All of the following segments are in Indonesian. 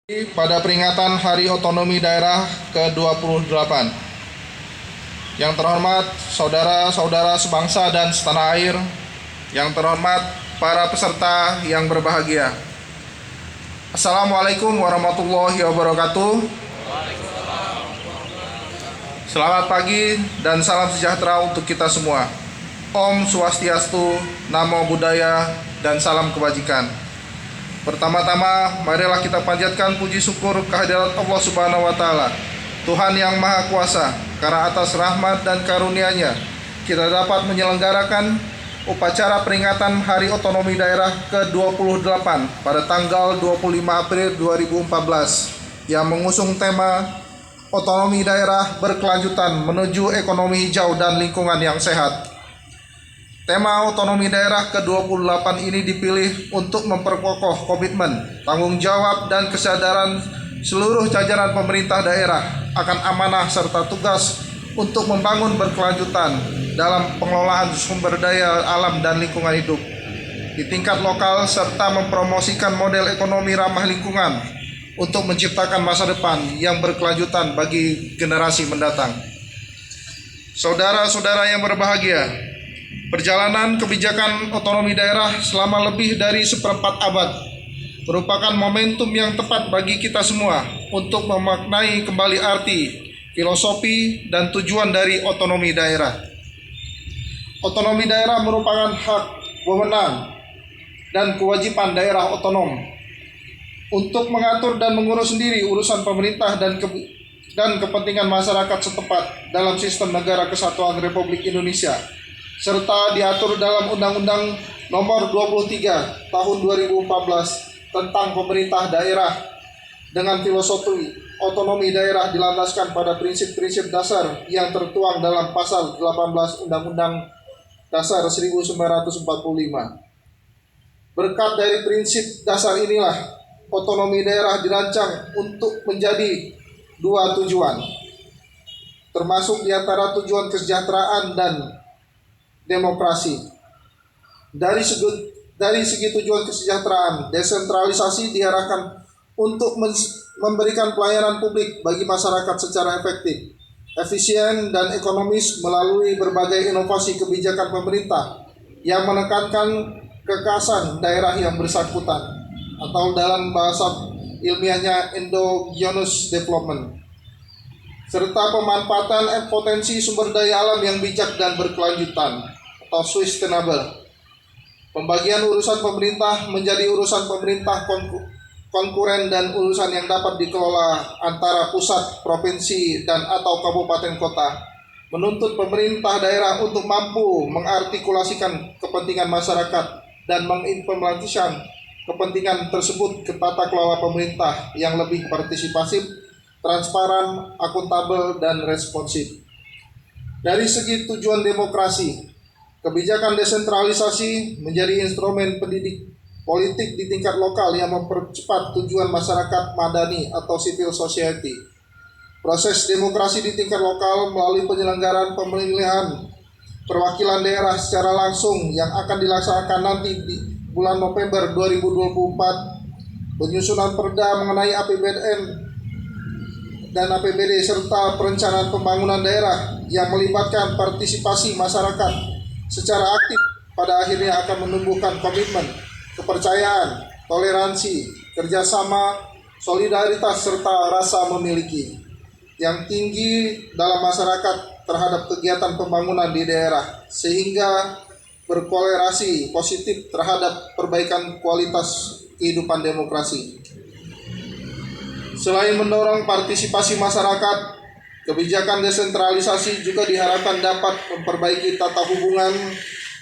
Pada peringatan Hari Otonomi Daerah ke-28. Yang terhormat saudara-saudara sebangsa dan setanah air, yang terhormat para peserta yang berbahagia. Assalamualaikum warahmatullahi wabarakatuh. Selamat pagi dan salam sejahtera untuk kita semua. Om Swastiastu, Namo Buddhaya, dan salam kebajikan. Pertama-tama, marilah kita panjatkan puji syukur kehadirat Allah Subhanahu wa Ta'ala, Tuhan yang Maha Kuasa, karena atas rahmat dan karunia-Nya kita dapat menyelenggarakan upacara peringatan Hari Otonomi Daerah ke-28 pada tanggal 25 April 2014 yang mengusung tema Otonomi Daerah Berkelanjutan Menuju Ekonomi Hijau dan Lingkungan yang Sehat. Tema otonomi daerah ke-28 ini dipilih untuk memperkokoh komitmen, tanggung jawab, dan kesadaran seluruh jajaran pemerintah daerah akan amanah serta tugas untuk membangun berkelanjutan dalam pengelolaan sumber daya alam dan lingkungan hidup di tingkat lokal serta mempromosikan model ekonomi ramah lingkungan untuk menciptakan masa depan yang berkelanjutan bagi generasi mendatang. Saudara-saudara yang berbahagia, perjalanan kebijakan otonomi daerah selama lebih dari seperempat abad merupakan momentum yang tepat bagi kita semua untuk memaknai kembali arti, filosofi, dan tujuan dari otonomi daerah. Otonomi daerah merupakan hak, wewenang, dan kewajiban daerah otonom untuk mengatur dan mengurus sendiri urusan pemerintah dan kepentingan masyarakat setempat dalam sistem negara kesatuan Republik Indonesia, serta diatur dalam Undang-Undang Nomor 23 Tahun 2014 tentang pemerintah daerah dengan filosofi otonomi daerah dilandaskan pada prinsip-prinsip dasar yang tertuang dalam Pasal 18 Undang-Undang Dasar 1945. Berkat dari prinsip dasar inilah otonomi daerah dirancang untuk menjadi dua tujuan, termasuk di antara tujuan kesejahteraan dan demokrasi. Dari segi tujuan kesejahteraan, desentralisasi diarahkan untuk memberikan pelayanan publik bagi masyarakat secara efektif, efisien, dan ekonomis melalui berbagai inovasi kebijakan pemerintah yang menekankan kekhasan daerah yang bersangkutan, atau dalam bahasa ilmiahnya endogenous development, serta pemanfaatan potensi sumber daya alam yang bijak dan berkelanjutan atau sustainable. Pembagian urusan pemerintah menjadi urusan pemerintah konkuren dan urusan yang dapat dikelola antara pusat, provinsi, dan atau kabupaten kota, menuntut pemerintah daerah untuk mampu mengartikulasikan kepentingan masyarakat dan mengimplementasikan kepentingan tersebut ke tata kelola pemerintah yang lebih partisipasif, transparan, akuntabel, dan responsif. Dari segi tujuan demokrasi, kebijakan desentralisasi menjadi instrumen pendidik politik di tingkat lokal yang mempercepat tujuan masyarakat madani atau civil society. Proses demokrasi di tingkat lokal melalui penyelenggaraan pemilihan perwakilan daerah secara langsung yang akan dilaksanakan nanti di bulan November 2024, penyusunan perda mengenai APBN dan APBD serta perencanaan pembangunan daerah yang melibatkan partisipasi masyarakat secara aktif pada akhirnya akan menumbuhkan komitmen, kepercayaan, toleransi, kerjasama, solidaritas, serta rasa memiliki yang tinggi dalam masyarakat terhadap kegiatan pembangunan di daerah, sehingga berkolerasi positif terhadap perbaikan kualitas kehidupan demokrasi. Selain mendorong partisipasi masyarakat, kebijakan desentralisasi juga diharapkan dapat memperbaiki tata hubungan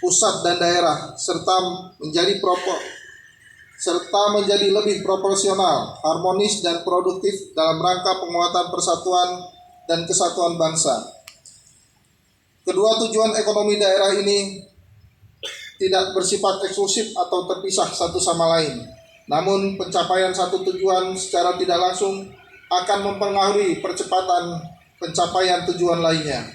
pusat dan daerah serta menjadi lebih proporsional, harmonis, dan produktif dalam rangka penguatan persatuan dan kesatuan bangsa. Kedua tujuan ekonomi daerah ini tidak bersifat eksklusif atau terpisah satu sama lain. Namun pencapaian satu tujuan secara tidak langsung akan mempengaruhi percepatan pencapaian tujuan lainnya.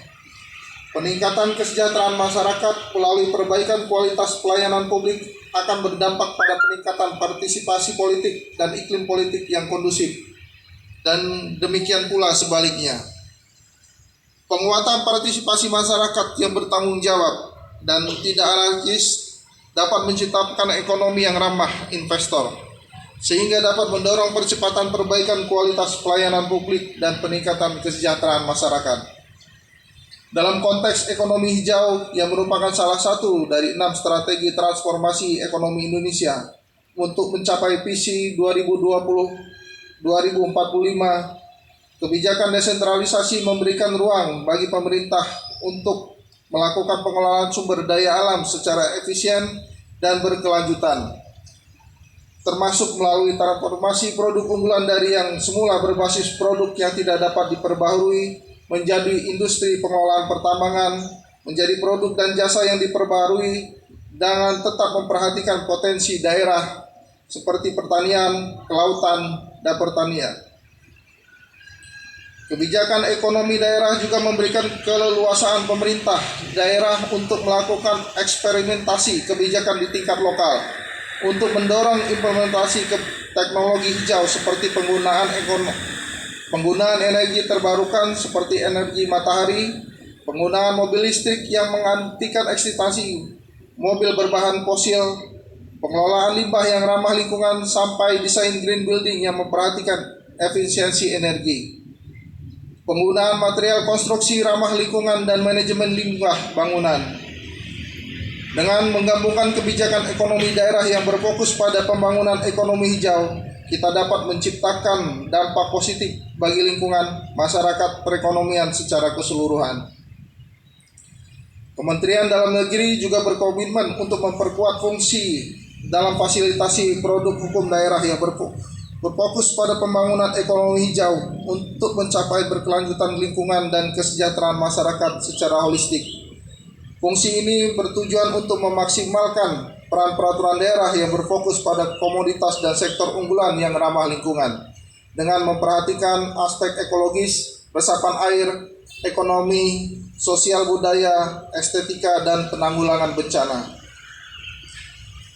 Peningkatan kesejahteraan masyarakat melalui perbaikan kualitas pelayanan publik akan berdampak pada peningkatan partisipasi politik dan iklim politik yang kondusif. Dan demikian pula sebaliknya. Penguatan partisipasi masyarakat yang bertanggung jawab dan tidak anarkis dapat menciptakan ekonomi yang ramah investor, sehingga dapat mendorong percepatan perbaikan kualitas pelayanan publik dan peningkatan kesejahteraan masyarakat. Dalam konteks ekonomi hijau yang merupakan salah satu dari 6 strategi transformasi ekonomi Indonesia untuk mencapai visi 2020-2045, kebijakan desentralisasi memberikan ruang bagi pemerintah untuk melakukan pengelolaan sumber daya alam secara efisien dan berkelanjutan, termasuk melalui transformasi produk unggulan dari yang semula berbasis produk yang tidak dapat diperbaharui menjadi industri pengelolaan pertambangan, menjadi produk dan jasa yang diperbaharui dengan tetap memperhatikan potensi daerah seperti pertanian, kelautan, dan pertanian. Kebijakan ekonomi daerah juga memberikan keleluasaan pemerintah daerah untuk melakukan eksperimentasi kebijakan di tingkat lokal untuk mendorong implementasi teknologi hijau seperti penggunaan energi terbarukan seperti energi matahari, penggunaan mobil listrik yang menggantikan eksploitasi mobil berbahan fosil, pengelolaan limbah yang ramah lingkungan, sampai desain green building yang memperhatikan efisiensi energi. Penggunaan material konstruksi ramah lingkungan dan manajemen limbah bangunan. Dengan menggabungkan kebijakan ekonomi daerah yang berfokus pada pembangunan ekonomi hijau, kita dapat menciptakan dampak positif bagi lingkungan, masyarakat, perekonomian secara keseluruhan. Kementerian Dalam Negeri juga berkomitmen untuk memperkuat fungsi dalam fasilitasi produk hukum daerah yang berfokus pada pembangunan ekonomi hijau untuk mencapai berkelanjutan lingkungan dan kesejahteraan masyarakat secara holistik. Fungsi ini bertujuan untuk memaksimalkan peran peraturan daerah yang berfokus pada komoditas dan sektor unggulan yang ramah lingkungan, dengan memperhatikan aspek ekologis, resapan air, ekonomi, sosial budaya, estetika, dan penanggulangan bencana.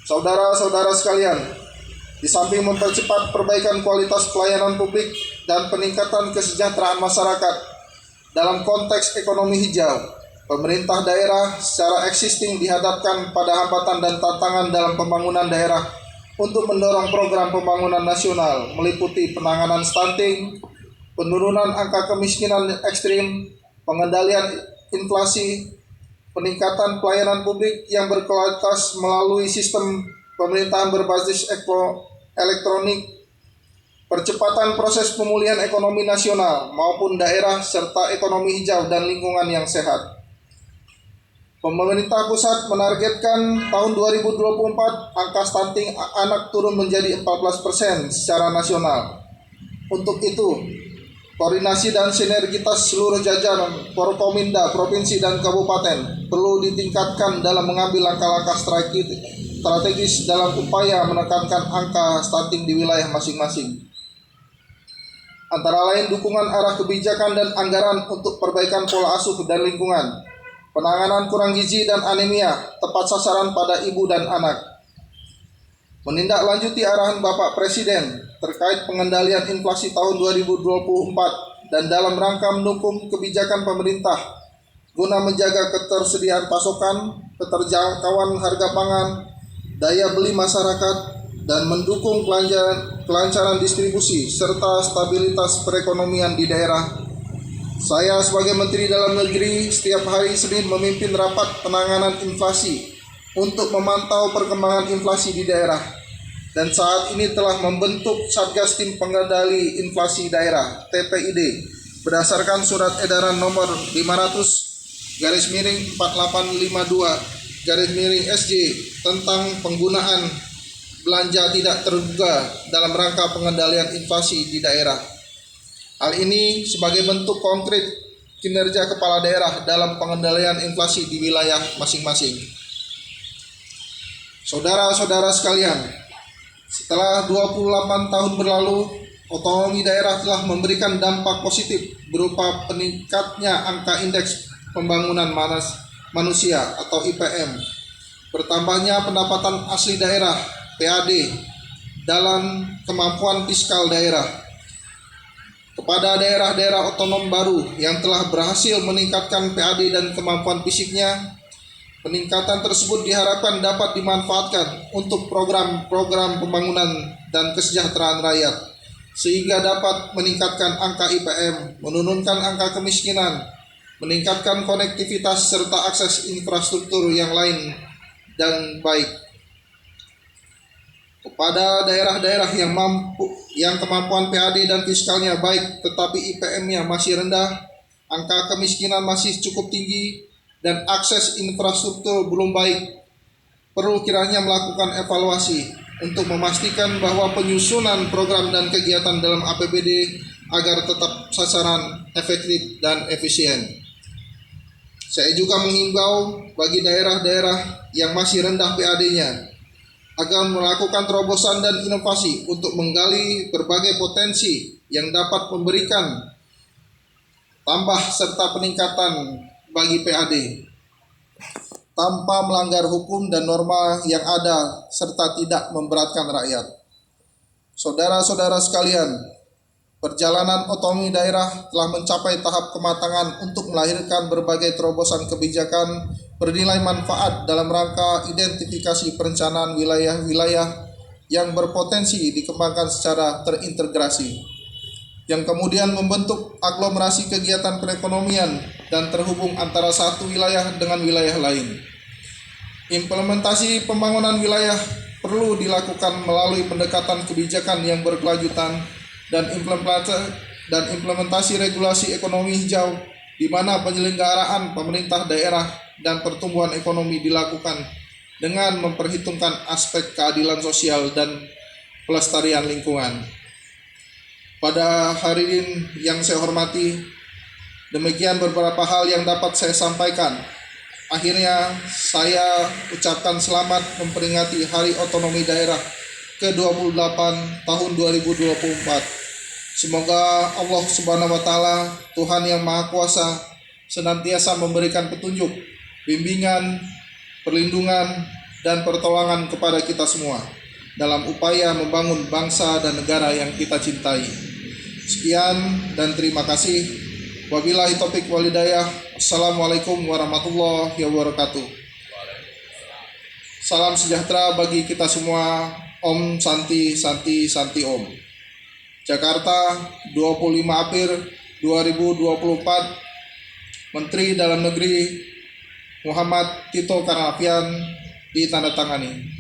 Saudara-saudara sekalian, di samping mempercepat perbaikan kualitas pelayanan publik dan peningkatan kesejahteraan masyarakat dalam konteks ekonomi hijau, pemerintah daerah secara existing dihadapkan pada hambatan dan tantangan dalam pembangunan daerah untuk mendorong program pembangunan nasional meliputi penanganan stunting, penurunan angka kemiskinan ekstrim, pengendalian inflasi, peningkatan pelayanan publik yang berkualitas melalui sistem pemerintahan berbasis elektronik, percepatan proses pemulihan ekonomi nasional maupun daerah, serta ekonomi hijau dan lingkungan yang sehat. Pemerintah pusat menargetkan tahun 2024 angka stunting anak turun menjadi 14% secara nasional. Untuk itu, koordinasi dan sinergitas seluruh jajaran Forkominda, provinsi dan kabupaten perlu ditingkatkan dalam mengambil langkah-langkah strategis dalam upaya menekankan angka stunting di wilayah masing-masing. Antara lain dukungan arah kebijakan dan anggaran untuk perbaikan pola asuh dan lingkungan, penanganan kurang gizi dan anemia tepat sasaran pada ibu dan anak, menindaklanjuti arahan Bapak Presiden terkait pengendalian inflasi tahun 2024 dan dalam rangka mendukung kebijakan pemerintah guna menjaga ketersediaan pasokan, keterjangkauan harga pangan, daya beli masyarakat, dan mendukung kelancaran distribusi serta stabilitas perekonomian di daerah. Saya sebagai Menteri Dalam Negeri setiap hari Senin memimpin rapat penanganan inflasi untuk memantau perkembangan inflasi di daerah, dan saat ini telah membentuk Satgas Tim Pengendali Inflasi Daerah (TPID) berdasarkan Surat Edaran Nomor 500/4852/SJ tentang penggunaan belanja tidak terduga dalam rangka pengendalian inflasi di daerah. Hal ini sebagai bentuk konkret kinerja kepala daerah dalam pengendalian inflasi di wilayah masing-masing. Saudara-saudara sekalian, setelah 28 tahun berlalu, otonomi daerah telah memberikan dampak positif berupa peningkatnya angka indeks pembangunan manusia atau IPM, bertambahnya pendapatan asli daerah PAD dalam kemampuan fiskal daerah. Kepada daerah-daerah otonom baru yang telah berhasil meningkatkan PAD dan kemampuan fisiknya, peningkatan tersebut diharapkan dapat dimanfaatkan untuk program-program pembangunan dan kesejahteraan rakyat, sehingga dapat meningkatkan angka IPM, menurunkan angka kemiskinan, meningkatkan konektivitas serta akses infrastruktur yang lain dan baik. Kepada daerah-daerah yang kemampuan PAD dan fiskalnya baik tetapi IPM-nya masih rendah, angka kemiskinan masih cukup tinggi, dan akses infrastruktur belum baik, perlu kiranya melakukan evaluasi untuk memastikan bahwa penyusunan program dan kegiatan dalam APBD agar tetap sasaran, efektif, dan efisien. Saya juga mengimbau bagi daerah-daerah yang masih rendah PAD-nya agar melakukan terobosan dan inovasi untuk menggali berbagai potensi yang dapat memberikan tambah serta peningkatan bagi PAD tanpa melanggar hukum dan norma yang ada serta tidak memberatkan rakyat. Saudara-saudara sekalian, perjalanan otonomi daerah telah mencapai tahap kematangan untuk melahirkan berbagai terobosan kebijakan bernilai manfaat dalam rangka identifikasi perencanaan wilayah-wilayah yang berpotensi dikembangkan secara terintegrasi, yang kemudian membentuk aglomerasi kegiatan perekonomian dan terhubung antara satu wilayah dengan wilayah lain. Implementasi pembangunan wilayah perlu dilakukan melalui pendekatan kebijakan yang berkelanjutan dan implementasi regulasi ekonomi hijau, di mana penyelenggaraan pemerintah daerah dan pertumbuhan ekonomi dilakukan dengan memperhitungkan aspek keadilan sosial dan pelestarian lingkungan. Pada hari ini yang saya hormati, demikian beberapa hal yang dapat saya sampaikan. Akhirnya saya ucapkan selamat memperingati Hari Otonomi Daerah ke-28 tahun 2024. Semoga Allah Subhanahu wa Ta'ala, Tuhan yang Maha Kuasa, senantiasa memberikan petunjuk, bimbingan, perlindungan, dan pertolongan kepada kita semua dalam upaya membangun bangsa dan negara yang kita cintai. Sekian dan terima kasih. Wabillahi taufiq wal hidayah. Assalamualaikum warahmatullahi wabarakatuh. Salam sejahtera bagi kita semua. Om Santi Santi Santi Om. Jakarta, 25 April 2024. Menteri Dalam Negeri Muhammad Tito Karnavian ditandatangani.